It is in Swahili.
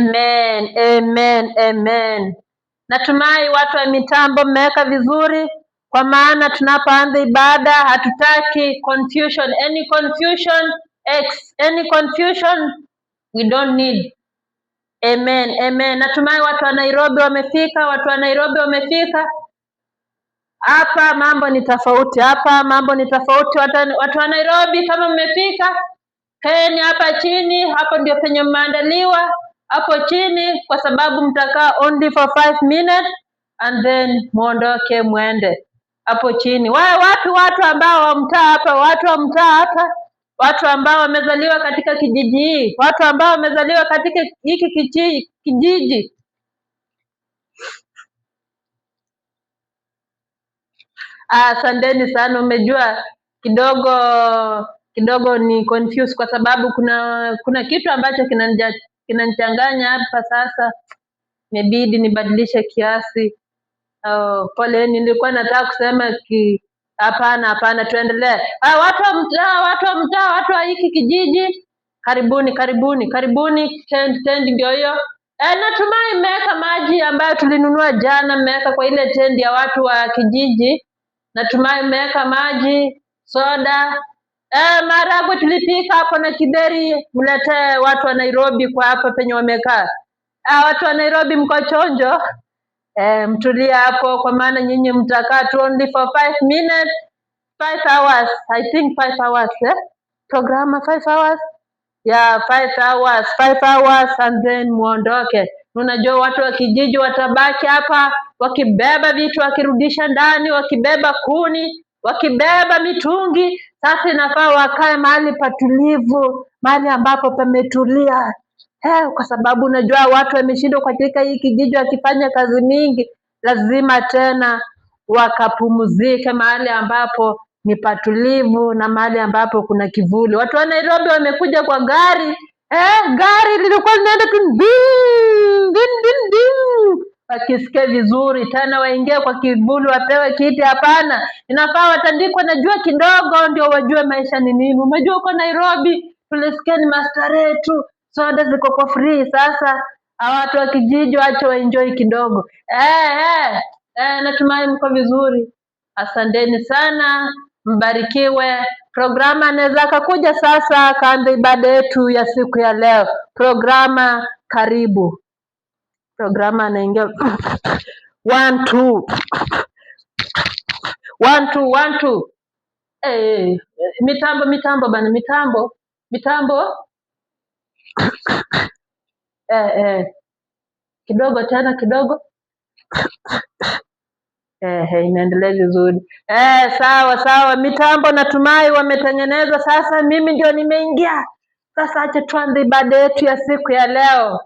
Amen, amen, amen. Natumai watu wa mitambo mmeweka vizuri, kwa maana tunapoanza ibada hatutaki confusion. Any confusion we don't need. Amen, amen. Natumai watu wa Nairobi wamefika, Hapa mambo ni tofauti, Watu wa Nairobi kama mmefika, kaeni hapa chini, hapo ndio penye mmeandaliwa, hapo chini, kwa sababu mtakaa only for 5 minutes and then muondoke mwende hapo chini. Watu ambao wa mtaa hapa, watu ambao wamezaliwa katika kijiji hii, watu ambao wamezaliwa katika hiki kijiji. Asanteni sana. Umejua kidogo ni confused kwa sababu kuna kitu ambacho kinanichanganya hapa. Sasa imebidi nibadilishe kiasi. Pole, nilikuwa nataka kusema hapana, tuendelee. Watu wa mtaa, watu wa hiki kijiji, karibuni. Tent ndio hiyo. Natumai mmeweka maji ambayo tulinunua jana, mmeweka kwa ile tent ya watu wa kijiji. Natumai mmeweka maji, soda, maharagwe tulipika hapo na kideri, mletee watu wa Nairobi kwa hapa penye wamekaa. Watu wa Nairobi mko chonjo, mtulia hapo, kwa maana nyinyi mtakaa tu only for 5 minutes, 5 hours, I think 5 hours, programa 5 hours, 5 hours and then muondoke. Unajua watu wa kijiji watabaki hapa wakibeba vitu, wakirudisha ndani, wakibeba kuni, wakibeba mitungi. Sasa inafaa wakae mahali patulivu, mahali ambapo pametulia, kwa sababu unajua watu wameshindwa katika hii kijiji wakifanya kazi mingi, lazima tena wakapumzike mahali ambapo ni patulivu na mahali ambapo kuna kivuli. Watu wa Nairobi wamekuja kwa gari, gari lilikuwa linaenda tu wakisikia vizuri, tena waingie kwa kivuli, wapewe kiti. Hapana, inafaa watandikwe na jua kidogo ndio wajue maisha ni nini. Umejua uko Nairobi tulisikia ni mastarehe tu, soda ziko kwa free. Sasa watu wa kijiji wacha waenjoy kidogo. Natumai mko vizuri. Asanteni sana, mbarikiwe. Programa anaweza akakuja sasa kaanza ibada yetu ya siku ya leo. Programa karibu. Programa anaingia 1 2 1 2. Mitambo bana, mitambo. Kidogo tena kidogo. Inaendelea vizuri. Sawa. Mitambo natumai wametengeneza. Sasa mimi ndio nimeingia. Sasa acha tuanze ibada yetu ya siku ya leo.